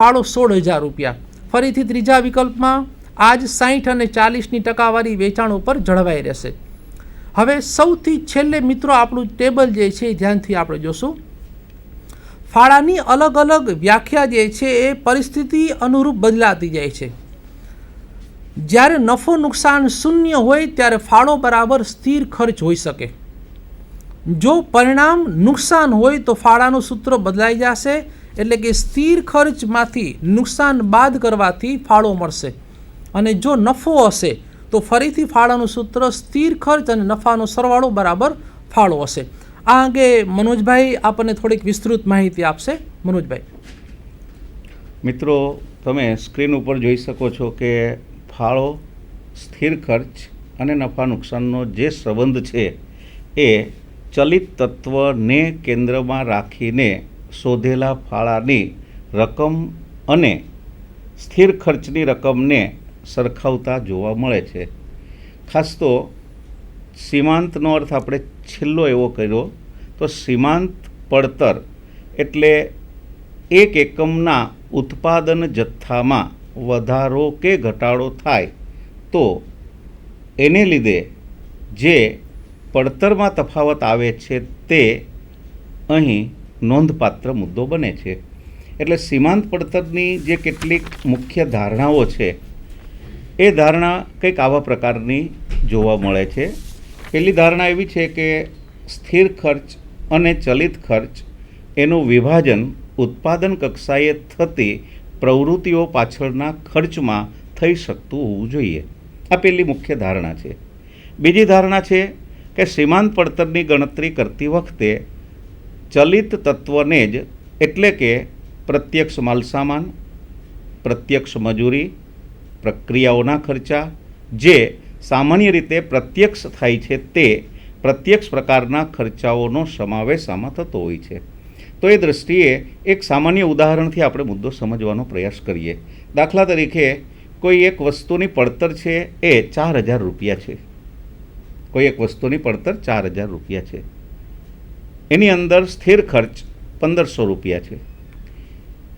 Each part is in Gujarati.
ફાળો 16,000 રૂપિયા। ફરીથી ત્રીજા વિકલ્પમાં આજ 60 અને 40ની ટકાવારી વેચાણ ઉપર જળવાઈ રહેશે। હવે સૌથી છેલ્લે મિત્રો આપણું ટેબલ જે છે એ ધ્યાનથી આપણે જોશું। ફાળાની અલગ અલગ વ્યાખ્યા જે છે એ પરિસ્થિતિ અનુરૂપ બદલાતી જાય છે। જ્યારે નફો નુકસાન શૂન્ય હોય ત્યારે ફાળો બરાબર સ્થિર ખર્ચ હોઈ શકે। જો પરિણામ નુકસાન હોય તો ફાળાનું સૂત્ર બદલાઈ જશે, એટલે કે સ્થિર ખર્ચમાંથી નુકસાન બાદ કરવાથી ફાળો મળશે। અને જો નફો હશે તો ફરીથી ફાળાનું સૂત્ર સ્થિર ખર્ચ અને નફાનો સરવાળો બરાબર ફાળો હશે। આ અંગે મનોજભાઈ આપણને થોડીક વિસ્તૃત માહિતી આપશે। મનોજભાઈ। મિત્રો, તમે સ્ક્રીન ઉપર જોઈ શકો છો કે ફાળો, સ્થિર ખર્ચ અને નફા નુકસાનનો જે સંબંધ છે એ ચલિત તત્વને કેન્દ્રમાં રાખીને શોધેલા ફાળાની રકમ અને સ્થિર ખર્ચની રકમને સરખાવતા જોવા મળે છે। ખાસ તો સીમાંતનો અર્થ આપણે છેલ્લો એવો કર્યો તો સીમાંત પડતર એટલે એક એકમના ઉત્પાદન જથ્થામાં વધારો કે ઘટાડો થાય તો એને લીધે જે પડતરમાં તફાવત આવે છે તે અહીં નોંધપાત્ર મુદ્દો બને છે। એટલે સીમાંત પડતરની જે કેટલીક મુખ્ય ધારણાઓ છે એ ધારણા કંઈક આવા પ્રકારની જોવા મળે છે। પહેલી ધારણા એવી છે કે સ્થિર ખર્ચ અને ચલિત ખર્ચ એનું વિભાજન ઉત્પાદન કક્ષાએ થતી પ્રવૃત્તિઓ પાછળના ખર્ચમાં થઈ શકતું હોવું જોઈએ। આ પહેલી મુખ્ય ધારણા છે। બીજી ધારણા છે કે સીમાંત પડતરની ગણતરી કરતી વખતે ચલિત તત્વને જ એટલે કે પ્રત્યક્ષ માલસામાન, પ્રત્યક્ષ મજૂરી, પ્રક્રિયાઓના ખર્ચા જે સામાન્ય રીતે પ્રત્યક્ષ થાય છે તે પ્રત્યક્ષ પ્રકારના ખર્ચાઓનો સમાવેશ આમાં થતો હોય છે। તો એ દૃષ્ટિએ એક સામાન્ય ઉદાહરણથી આપણે મુદ્દો સમજવાનો પ્રયાસ કરીએ। દાખલા તરીકે કોઈ એક વસ્તુની પડતર છે એ 4,000 રૂપિયા છે। કોઈ એક વસ્તુની પડતર 4,000 રૂપિયા છે। એની અંદર સ્થિર ખર્ચ 1,500 રૂપિયા છે।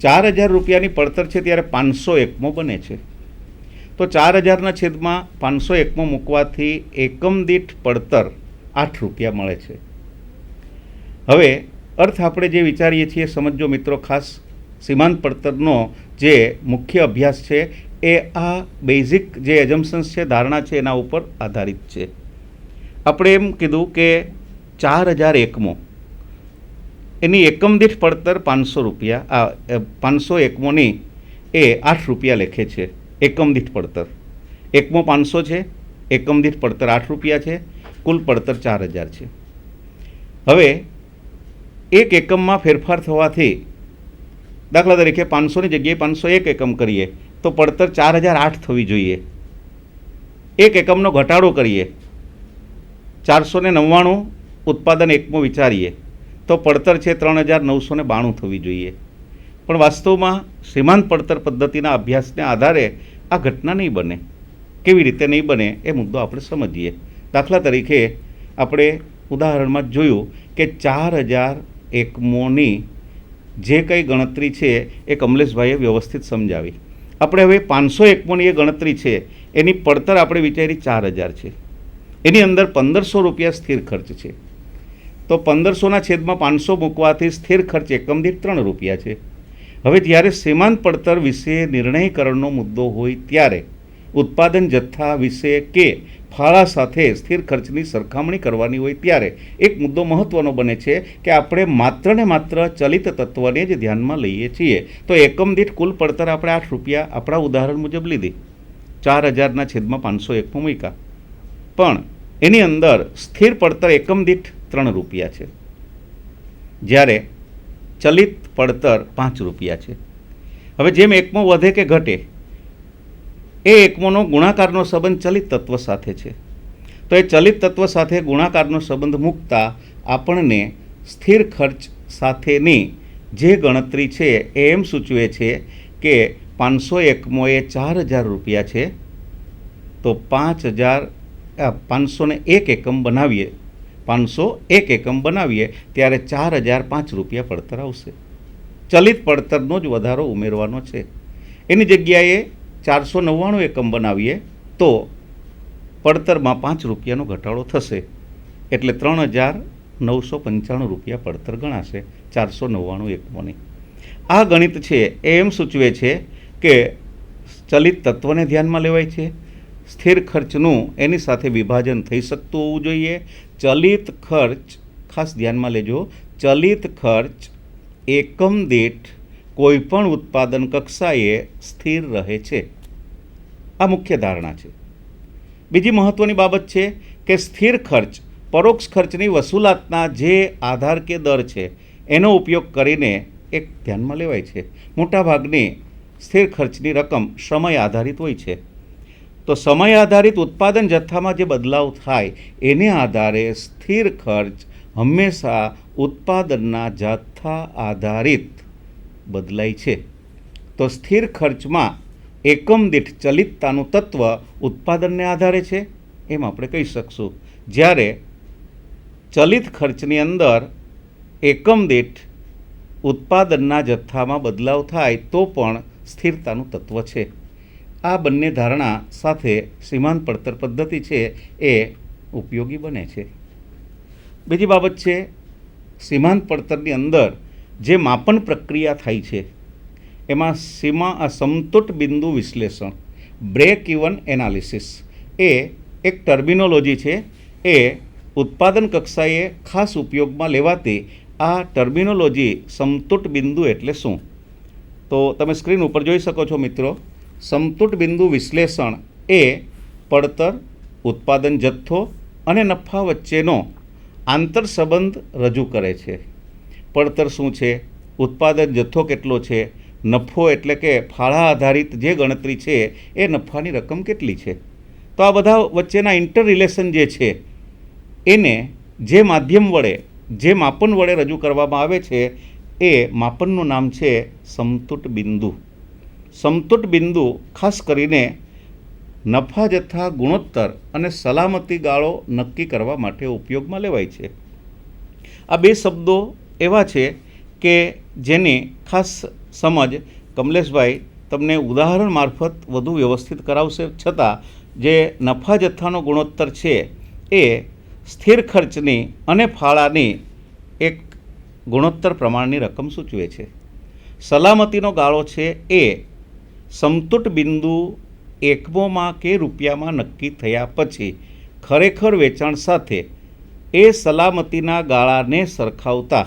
4,000 રૂપિયાની પડતર છે ત્યારે 500 એકમો બને છે। તો 4,000ના છેદમાં 500 એકમો મૂકવાથી એકમ દીઠ પડતર 8 રૂપિયા મળે છે। હવે અર્થ આપણે જે વિચારીએ છીએ સમજો મિત્રો, ખાસ સીમાંત પડતરનો જે મુખ્ય અભ્યાસ છે એ આ બેઝિક જે એઝમ્પશન્સ છે, ધારણા છે, એના ઉપર આધારિત છે। આપણે એમ કીધું કે 4,000 એકમો એની એકમ દીઠ પડતર 500 રૂપિયા, 500 એકમોની એ 8 રૂપિયા લેખે છે એકમ દીઠ પડતર। એકમો 500 છે, એકમ દીઠ પડતર 8 રૂપિયા છે, કુલ પડતર 4,000 છે। હવે એક એકમમાં ફેરફાર થવાથી દાખલા તરીકે 500ની જગ્યાએ 501 એકમ કરીએ તો પડતર 4,008 થવી જોઈએ। એક એકમનો ઘટાડો કરીએ, 499 ઉત્પાદન એકમો વિચારીએ તો પડતર છે 3,992 થવી જોઈએ। પણ વાસ્તવમાં સીમાંત પડતર પદ્ધતિના અભ્યાસને આધારે આ ઘટના નહીં બને। કેવી રીતે નહીં બને એ મુદ્દો આપણે સમજીએ। દાખલા તરીકે આપણે ઉદાહરણમાં જોયું કે 4,000 એકમોની જે કંઈ ગણતરી છે એ કમલેશભાઈએ વ્યવસ્થિત સમજાવી। આપણે હવે 500 એકમોની એ ગણતરી છે એની પડતર આપણે વિચારી 4,000 છે। એની અંદર 1,500 રૂપિયા સ્થિર ખર્ચ છે। તો 1,500ના છેદમાં 500 મૂકવાથી સ્થિર ખર્ચ એકમ દીઠ 3 રૂપિયા છે। હવે જ્યારે સીમાંત પડતર વિશે નિર્ણય કરવાનો મુદ્દો હોય ત્યારે ઉત્પાદન જથ્થા વિશે કે ફાળા સાથે સ્થિર ખર્ચની સરખામણી કરવાની હોય ત્યારે એક મુદ્દો મહત્ત્વનો બને છે કે આપણે માત્ર ને માત્ર ચલિત તત્વને જ ધ્યાનમાં લઈએ છીએ। તો એકમ દીઠ કુલ પડતર આપણે 8 રૂપિયા આપણા ઉદાહરણ મુજબ લીધી, 4,000ના છેદમાં 500 એકમો મૂક્યા, પણ એની અંદર સ્થિર પડતર એકમ દીઠ 3 રૂપિયા છે, જ્યારે ચલિત પડતર 5 રૂપિયા છે। હવે જેમ એકમો વધે કે ઘટે એ એકમોનો ગુણાકારનો સંબંધ ચલિત તત્વ સાથે છે। તો એ ચલિત તત્વ સાથે ગુણાકારનો સંબંધ મૂકતા આપણને સ્થિર ખર્ચ સાથેની જે ગણતરી છે એ એમ સૂચવે છે કે 500 એકમોએ 4,000 રૂપિયા છે, તો 501 એકમ બનાવીએ, 501 એકમ બનાવીએ ત્યારે 4,005 રૂપિયા પડતર આવશે। ચલિત પડતરનો જ વધારો ઉમેરવાનો છે. એની જગ્યાએ 499 એકમ બનાવીએ તો પડતરમાં 5 રૂપિયાનો ઘટાડો થશે, એટલે 3,995 રૂપિયા પડતર ગણાશે 499 એકમોની. આ ગણિત છે એ એમ સૂચવે છે કે ચલિત તત્વને ધ્યાનમાં લેવાય છે, સ્થિર ખર્ચનું એની સાથે વિભાજન થઈ શકતું હોવું જોઈએ. ચલિત ખર્ચ, ખાસ ધ્યાનમાં લેજો, ચલિત ખર્ચ એકમ દીઠ કોઈપણ ઉત્પાદન કક્ષાએ સ્થિર રહે છે. આ મુખ્ય ધારણા છે. બીજી મહત્ત્વની બાબત છે કે સ્થિર ખર્ચ પરોક્ષ ખર્ચની વસૂલાતના જે આધાર કે દર છે એનો ઉપયોગ કરીને એક ધ્યાનમાં લેવાય છે. મોટાભાગની સ્થિર ખર્ચની રકમ સમય આધારિત હોય છે. તો સમય આધારિત ઉત્પાદન જથ્થામાં જે બદલાવ થાય એને આધારે સ્થિર ખર્ચ હંમેશા ઉત્પાદનના જથ્થા આધારિત બદલાય છે. તો સ્થિર ખર્ચમાં એકમ દીઠ ચલિતતાનું તત્વ ઉત્પાદનને આધારે છે એમ આપણે કહી શકશું. જ્યારે ચલિત ખર્ચની અંદર એકમ દીઠ ઉત્પાદનના જથ્થામાં બદલાવ થાય તો પણ સ્થિરતાનું તત્વ છે. આ બંને ધારણા સાથે સીમાંત પડતર પદ્ધતિ છે એ ઉપયોગી બને છે. બીજી બાબત છે, સીમાંત પડતરની અંદર જે માપન પ્રક્રિયા થાય છે એમાં સમતુટ બિંદુ વિશ્લેષણ, બ્રેક ઇવન એનાલિસિસ એ એક ટર્મિનોલોજી છે. એ ઉત્પાદન કક્ષાએ ખાસ ઉપયોગમાં લેવાતી આ ટર્મિનોલોજી સમતુટ બિંદુ એટલે શું? તો તમે સ્ક્રીન ઉપર જોઈ શકો છો મિત્રો. સમતુટ બિંદુ વિશ્લેષણ એ પડતર, ઉત્પાદન જથ્થો અને નફા વચ્ચેનો આંતર સંબંધ રજૂ કરે છે. પડતર શું છે, ઉત્પાદન જથ્થો કેટલો છે, નફો એટલે કે ફાળા આધારિત જે ગણતરી છે એ નફાની રકમ કેટલી છે. તો આ બધા વચ્ચેના ઇન્ટર રિલેશન જે છે એને જે માધ્યમ વડે, જે માપન વડે રજૂ કરવામાં આવે છે એ માપનનું નામ છે સમતુટ બિંદુ. સમતુટ બિંદુ ખાસ કરીને નફા જથ્થા ગુણોત્તર અને સલામતી ગાળો નક્કી કરવા માટે ઉપયોગમાં લેવાય છે. આ બે શબ્દો એવા છે કે જેની ખાસ સમજ કમલેશભાઈ તમને ઉદાહરણ મારફત વધુ વ્યવસ્થિત કરાવશે. છતાં જે નફા જથ્થાનો ગુણોત્તર છે એ સ્થિર ખર્ચની અને ફાળાની એક ગુણોત્તર પ્રમાણની રકમ સૂચવે છે. સલામતીનો ગાળો છે એ સમતુટ બિંદુ એકમોમાં કે રૂપિયામાં નક્કી થયા પછી ખરેખર વેચાણ સાથે એ સલામતીના ગાળાને સરખાવતા,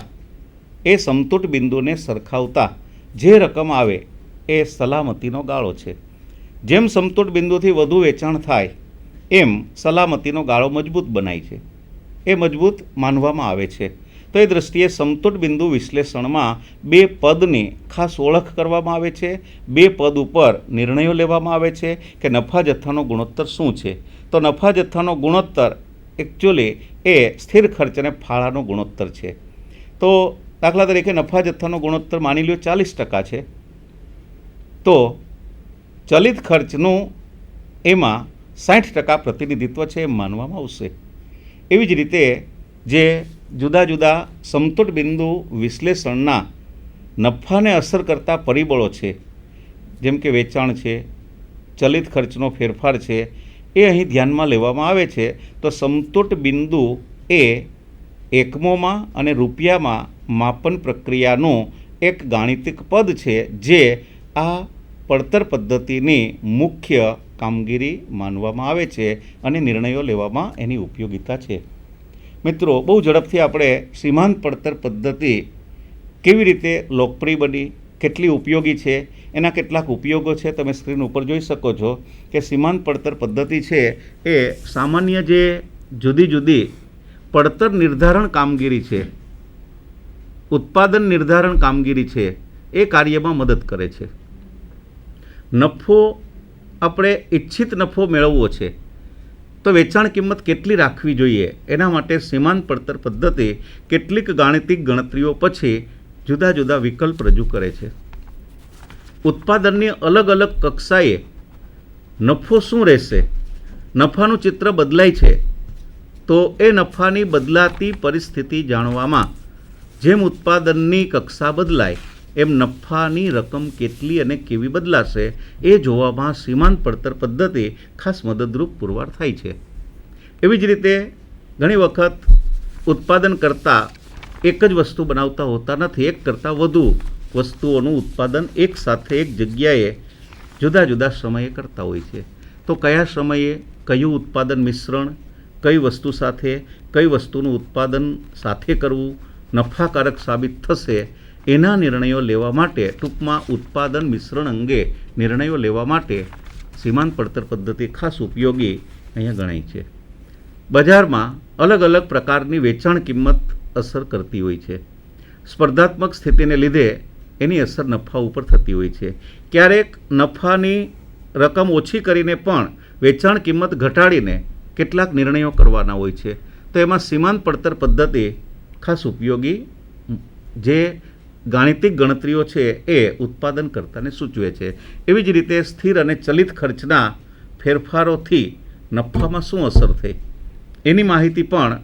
એ સમતુટ બિંદુને સરખાવતા જે રકમ આવે એ સલામતીનો ગાળો છે. જેમ સમતુટ બિંદુથી વધુ વેચાણ થાય એમ સલામતીનો ગાળો મજબૂત બનાય છે, એ મજબૂત માનવામાં આવે છે. તો એ દૃષ્ટિએ સમતુટ બિંદુ વિશ્લેષણમાં બે પદની ખાસ ઓળખ કરવામાં આવે છે. બે પદ ઉપર નિર્ણયો લેવામાં આવે છે કે નફા જથ્થાનો ગુણોત્તર શું છે. તો નફા જથ્થાનો ગુણોત્તર એકચ્યુઅલી એ સ્થિર ખર્ચ અને ફાળાનો ગુણોત્તર છે. તો દાખલા તરીકે નફા જથ્થાનો ગુણોત્તર માની લ્યો 40% છે, તો ચલિત ખર્ચનું એમાં 60% પ્રતિનિધિત્વ છે એમ માનવામાં આવશે. એવી જ રીતે જે જુદા જુદા સમતુટ બિંદુ વિશ્લેષણના નફાને અસર કરતા પરિબળો છે, જેમ કે વેચાણ છે, ચલિત ખર્ચનો ફેરફાર છે, એ અહીં ધ્યાનમાં લેવામાં આવે છે. તો સમતુટ બિંદુ એ એકમોમાં અને રૂપિયામાં માપન પ્રક્રિયાનું એક ગાણિતિક પદ છે જે આ પડતર પદ્ધતિની મુખ્ય કામગીરી માનવામાં આવે છે અને નિર્ણયો લેવામાં એની ઉપયોગિતા છે. મિત્રો, બહુ ઝડપથી આપણે સીમાંત પડતર પદ્ધતિ કેવી રીતે લોકપ્રિય બની, કેટલી ઉપયોગી છે, એના કેટલાક ઉપયોગો છે તમે સ્ક્રીન ઉપર જોઈ શકો છો કે સીમાંત પડતર પદ્ધતિ છે એ સામાન્ય જે જુદી જુદી પડતર નિર્ધારણ કામગીરી છે, ઉત્પાદન નિર્ધારણ કામગીરી છે, એ કાર્યમાં મદદ કરે છે. નફો, આપણે ઈચ્છિત નફો મેળવવો છે તો વેચાણ કિંમત કેટલી રાખવી જોઈએ એના માટે સીમાંત પડતર પદ્ધતિ કેટલીક ગાણિતિક ગણતરીઓ પછી જુદા જુદા વિકલ્પ રજૂ કરે છે. ઉત્પાદનની અલગ અલગ કક્ષાએ નફો શું રહેશે, નફાનું ચિત્ર બદલાય છે તો એ નફાની બદલાતી પરિસ્થિતિ જાણવામાં જેમ ઉત્પાદનની કક્ષા બદલાય એમ નફાની રકમ કેટલી અને કેવી બદલાશે એ જોવામાં સીમાંત પડતર પદ્ધતિ ખાસ મદદરૂપ પુરવાર થાય છે. એવી જ રીતે ઘણી વખત ઉત્પાદન કરતાં એક જ વસ્તુ બનાવતા હોતા નથી. એક કરતાં વધુ વસ્તુઓનું ઉત્પાદન એક સાથે એક જગ્યાએ જુદા જુદા સમયે કરતા હોય છે. તો કયા સમયે કયું ઉત્પાદન મિશ્રણ, કઈ વસ્તુ સાથે કઈ વસ્તુનું ઉત્પાદન સાથે કરવું નફાકારક સાબિત થશે એના નિર્ણયો લેવા માટે, ટૂંકમાં ઉત્પાદન મિશ્રણ અંગે નિર્ણયો લેવા માટે સીમાંત પડતર પદ્ધતિ ખાસ ઉપયોગી અહીંયા ગણાય છે. બજારમાં અલગ અલગ પ્રકારની વેચાણ કિંમત અસર કરતી હોય છે. સ્પર્ધાત્મક સ્થિતિને લીધે એની અસર નફા ઉપર થતી હોય છે. ક્યારેક નફાની રકમ ઓછી કરીને પણ વેચાણ કિંમત ઘટાડીને કેટલાક નિર્ણયો કરવાના હોય છે. તો એમાં સીમાંત પડતર પદ્ધતિ ખાસ ઉપયોગી, જે ગાણિતિક ગણતરીઓ છે એ ઉત્પાદનકર્તાને સૂચવે છે. એવી જ રીતે સ્થિર અને ચલિત ખર્ચના ફેરફારોથી નફામાં શું અસર થઈ એની માહિતી પણ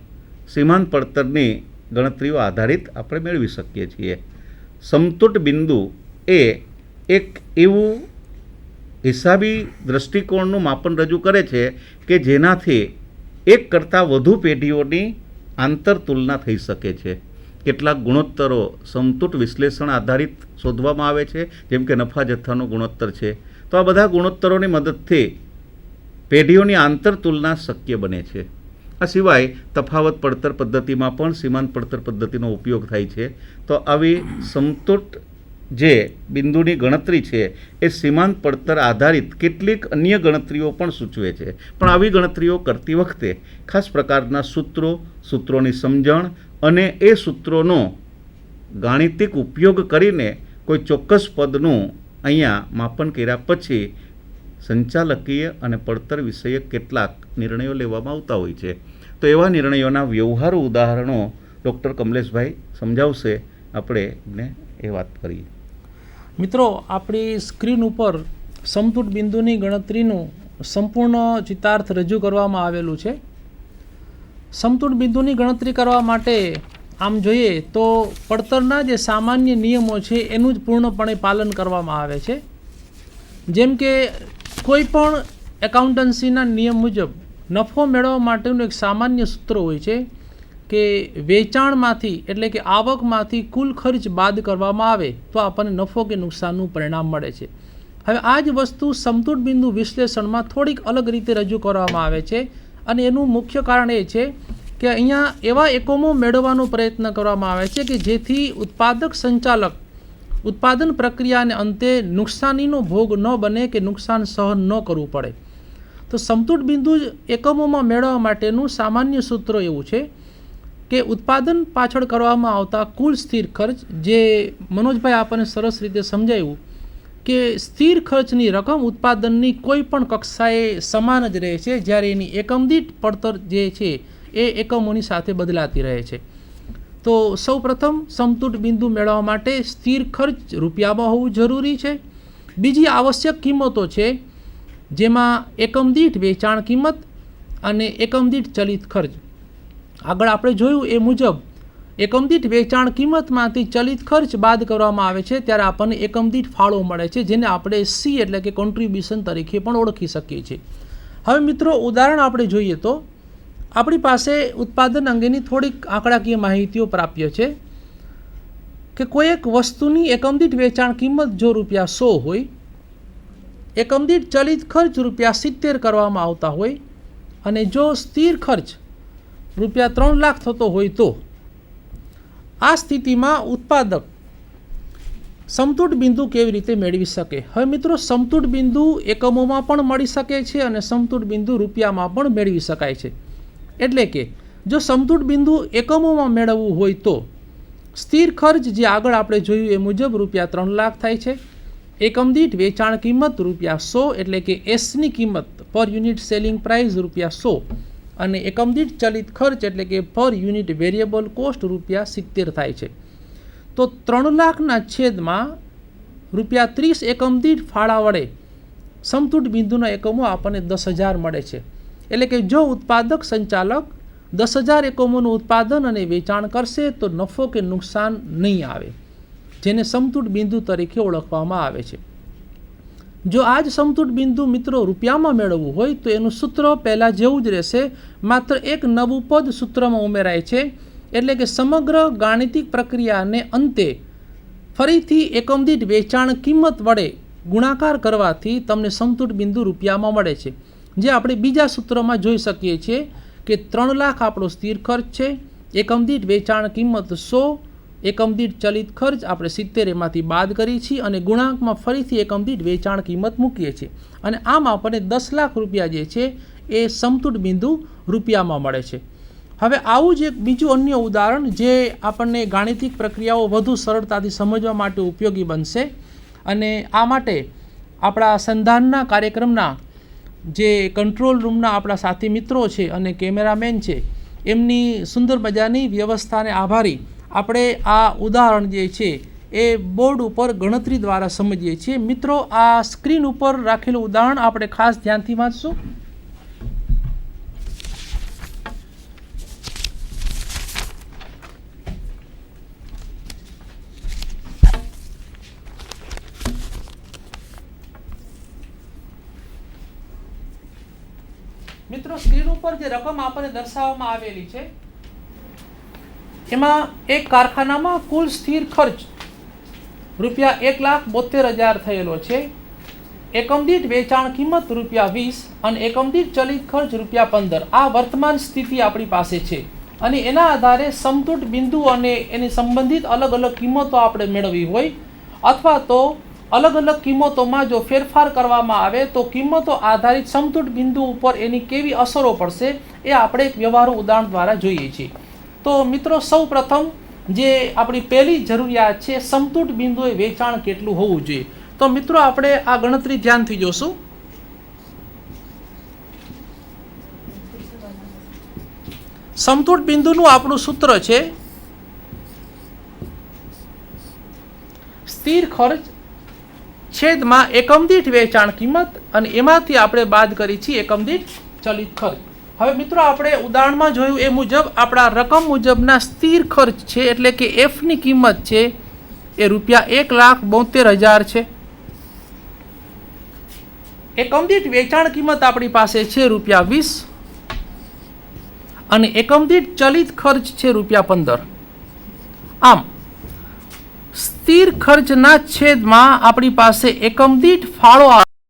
સીમાંત પડતરની ગણતરીઓ આધારિત આપણે મેળવી શકીએ છીએ. સમતૂટ બિંદુ એ એક એવું હિસાબી દૃષ્ટિકોણનું માપન રજૂ કરે છે કે જેનાથી એક કરતાં વધુ પેઢીઓની આંતર તુલના થઈ શકે છે. કેટલાક ગુણોત્તરો સમતૂટ વિશ્લેષણ આધારિત શોધવામાં આવે છે, જેમ કે નફા જથ્થાનો ગુણોત્તર છે. તો આ બધા ગુણોત્તરોની મદદથી પેઢીઓની આંતર તુલના શક્ય બને છે. આ સિવાય તફાવત પડતર પદ્ધતિમાં પણ સીમાંત પડતર પદ્ધતિનો ઉપયોગ થાય છે. તો આવી સમતૂટ જે બિંદુની ગણતરી છે એ સીમાંત પડતર આધારિત કેટલીક અન્ય ગણતરીઓ પણ સૂચવે છે. પણ આવી ગણતરીઓ કરતી વખતે ખાસ પ્રકારના સૂત્રોની સમજણ અને એ સૂત્રોનો ગાણિતિક ઉપયોગ કરીને કોઈ ચોક્કસ પદનું અહીંયા માપન કર્યા પછી સંચાલકીય અને પડતર વિષયક કેટલાક નિર્ણયો લેવામાં આવતા હોય છે. તો એવા નિર્ણયોના વ્યવહારુ ઉદાહરણો ડૉક્ટર કમલેશભાઈ સમજાવશે. આપણે એ વાત કરીએ. મિત્રો, આપણી સ્ક્રીન ઉપર સમતૂટ બિંદુની ગણતરીનું સંપૂર્ણ ચિતાર્થ રજૂ કરવામાં આવેલું છે. સમતૂટ બિંદુની ગણતરી કરવા માટે આમ જોઈએ તો પડતરના જે સામાન્ય નિયમો છે એનું જ પૂર્ણપણે પાલન કરવામાં આવે છે. જેમ કે કોઈ પણ એકાઉન્ટન્સીના નિયમ મુજબ નફો મેળવવા માટેનું એક સામાન્ય સૂત્ર હોય છે કે વેચાણમાંથી એટલે કે આવકમાંથી કુલ ખર્ચ બાદ કરવામાં આવે તો આપણને નફો કે નુકસાનનું પરિણામ મળે છે. હવે આ જ વસ્તુ સમતૂટ બિંદુ વિશ્લેષણમાં થોડીક અલગ રીતે રજૂ કરવામાં આવે છે અને એનું મુખ્ય કારણ એ છે કે અહીંયા એવા એકમો મેળવવાનો પ્રયત્ન કરવામાં આવે છે કે જેથી ઉત્પાદક સંચાલક ઉત્પાદન પ્રક્રિયાને અંતે નુકસાનીનો ભોગ ન બને કે નુકસાન સહન ન કરવું પડે. તો સમતૂટ બિંદુ એકમોમાં મેળવવા માટેનું સામાન્ય સૂત્ર એવું છે કે ઉત્પાદન પાછળ કરવામાં આવતા કુલ સ્થિર ખર્ચ, જે મનોજભાઈ આપણને સરસ રીતે સમજાવ્યું કે સ્થિર ખર્ચની રકમ ઉત્પાદનની કોઈ પણ કક્ષાએ સમાન જ રહે છે, જ્યારે એની એકમ દીઠ પડતર જે છે એ એકમોની સાથે બદલાતી રહે છે. તો સૌપ્રથમ સમતૂટ બિંદુ મેળવવા માટે સ્થિર ખર્ચ રૂપિયામાં હોવું જરૂરી છે. બીજી આવશ્યક કિંમતો છે જેમાં એકમ દીઠ વેચાણ કિંમત અને એકમ દીઠ ચલિત ખર્ચ. આગળ આપણે જોયું એ મુજબ એકમ દીઠ વેચાણ કિંમતમાંથી ચલિત ખર્ચ બાદ કરવામાં આવે છે ત્યારે આપણને એકમ દીઠ ફાળો મળે છે, જેને આપણે સી એટલે કે કોન્ટ્રીબ્યુશન તરીકે પણ ઓળખી શકીએ છીએ. હવે મિત્રો, ઉદાહરણ આપણે જોઈએ તો આપણી પાસે ઉત્પાદન અંગેની થોડીક આંકડાકીય માહિતીઓ પ્રાપ્ય છે કે કોઈ એક વસ્તુની એકમ દીઠ વેચાણ કિંમત જો ₹100 હોય, એકમ દીઠ ચલિત ખર્ચ ₹70 કરવામાં આવતા હોય અને જો સ્થિર ખર્ચ ₹3 લાખ થતો હોય તો આ સ્થિતિમાં ઉત્પાદક સમતૂટ બિંદુ કેવી રીતે મેળવી શકે? હવે મિત્રો, સમતૂટ બિંદુ એકમોમાં પણ મળી શકે છે અને સમતૂટ બિંદુ રૂપિયામાં પણ મેળવી શકાય છે. એટલે કે જો સમતૂટ બિંદુ એકમોમાં મેળવવું હોય તો સ્થિર ખર્ચ જે આગળ આપણે જોયું એ મુજબ ₹3 લાખ થાય છે. એકમ દીઠ વેચાણ કિંમત ₹100 એટલે કે એસની કિંમત પર યુનિટ સેલિંગ પ્રાઇસ ₹100 અને એકમ દીઠ ચલિત ખર્ચ એટલે કે પર યુનિટ વેરિયેબલ કોસ્ટ ₹70 થાય છે. તો 3 લાખના છેદમાં ₹30 એકમ દીઠ ફાળા વડે સમતૂટ બિંદુના એકમો આપણને 10,000 મળે છે. એટલે કે જો ઉત્પાદક સંચાલક 10,000 એકમોનું ઉત્પાદન અને વેચાણ કરશે તો નફો કે નુકસાન નહીં આવે. જેને સમતૂર બિંદુ તરીકે ઓળખવામાં આવે છે. જો આ જ સમતૂર બિંદુ મિત્રો રૂપિયામાં મેળવવું હોય તો એનું સૂત્ર પહેલાં જેવું જ રહેશે, માત્ર એક નવું પદ સૂત્રમાં ઉમેરાય છે. એટલે કે સમગ્ર ગાણિતિક પ્રક્રિયાને અંતે ફરીથી એકમ દીઠ વેચાણ કિંમત વડે ગુણાકાર કરવાથી તમને સમતૂર બિંદુ રૂપિયામાં મળે છે. જે આપણે બીજા સૂત્રમાં જોઈ શકીએ છીએ કે 3 લાખ આપણો સ્થિર ખર્ચ છે, એકમ દીઠ વેચાણ કિંમત 100, એકમ દીઠ ચલિત ખર્ચ આપણે 70 એમાંથી બાદ કરીએ છીએ અને ગુણાંકમાં ફરીથી એકમ દીઠ વેચાણ કિંમત મૂકીએ છીએ અને આમ આપણને 10 લાખ રૂપિયા જે છે એ સમતૂર બિંદુ રૂપિયામાં મળે છે. હવે આવું જ એક બીજું અન્ય ઉદાહરણ જે આપણને ગાણિતિક પ્રક્રિયાઓ વધુ સરળતાથી સમજવા માટે ઉપયોગી બનશે અને આ માટે આપણા સંધાનના કાર્યક્રમના જે કંટ્રોલ રૂમના આપણા સાથી મિત્રો છે અને કેમેરામેન છે એમની સુંદર મજાની વ્યવસ્થાને આભારી આપણે આ ઉદાહરણ જે છે એ બોર્ડ ઉપર ગણતરી દ્વારા સમજીએ છીએ. મિત્રો, આ સ્ક્રીન ઉપર રાખેલું ઉદાહરણ આપણે ખાસ ધ્યાનથી વાંચશું. મિત્રો, સ્ક્રીન ઉપર જે રકમ આપણને દર્શાવવામાં આવેલી છે એમાં એક કારખાનામાં કુલ સ્થિર ખર્ચ રૂપિયા 1,72,000 થયેલો છે. એકમ દીઠ વેચાણ કિંમત રૂપિયા 20 અને એકમ દીઠ ચલિત ખર્ચ રૂપિયા 15. આ વર્તમાન સ્થિતિ આપણી પાસે છે અને એના આધારે સમતૂર બિંદુ અને એની સંબંધિત અલગ અલગ કિંમતો આપણે મેળવવી હોય અથવા તો અલગ અલગ કિંમતોમાં જો ફેરફાર કરવામાં આવે તો કિંમતો આધારિત સમતૂર બિંદુ ઉપર એની કેવી અસરો પડશે એ આપણે એક વ્યવહારુ ઉદાહરણ દ્વારા જોઈએ છીએ. તો મિત્રો, સૌ પ્રથમ જે આપણી પહેલી જરૂરિયાત છે સમતૂર બિંદુએ વેચાણ કેટલું હોવું જોઈએ. તો મિત્રો, આપણે આ ગણતરી ધ્યાનથી જોશું. સમતૂર બિંદુનું આપણું સૂત્ર છે સ્થિર ખર્ચ છેદમાં એકમ દીઠ વેચાણ કિંમત અને એમાંથી આપણે બાદ કરી છીએ એકમ દીઠ ચલિત ખર્ચ. હવે મિત્રો, આપણે ઉદાહરણમાં જોયું એ મુજબ આપણા રકમ મુજબના સ્થિર ખર્ચ છે એટલે કે એફની કિંમત છે એ રૂપિયા 1,72,000 છે. એકમ દીઠ વેચાણ કિંમત આપણી પાસે છે રૂપિયા 20 અને એકમ દીઠ ચલિત ખર્ચ છે રૂપિયા 15. આમ સ્થિર ખર્ચના છેદમાં આપણી પાસે એકમ દીઠ ફાળો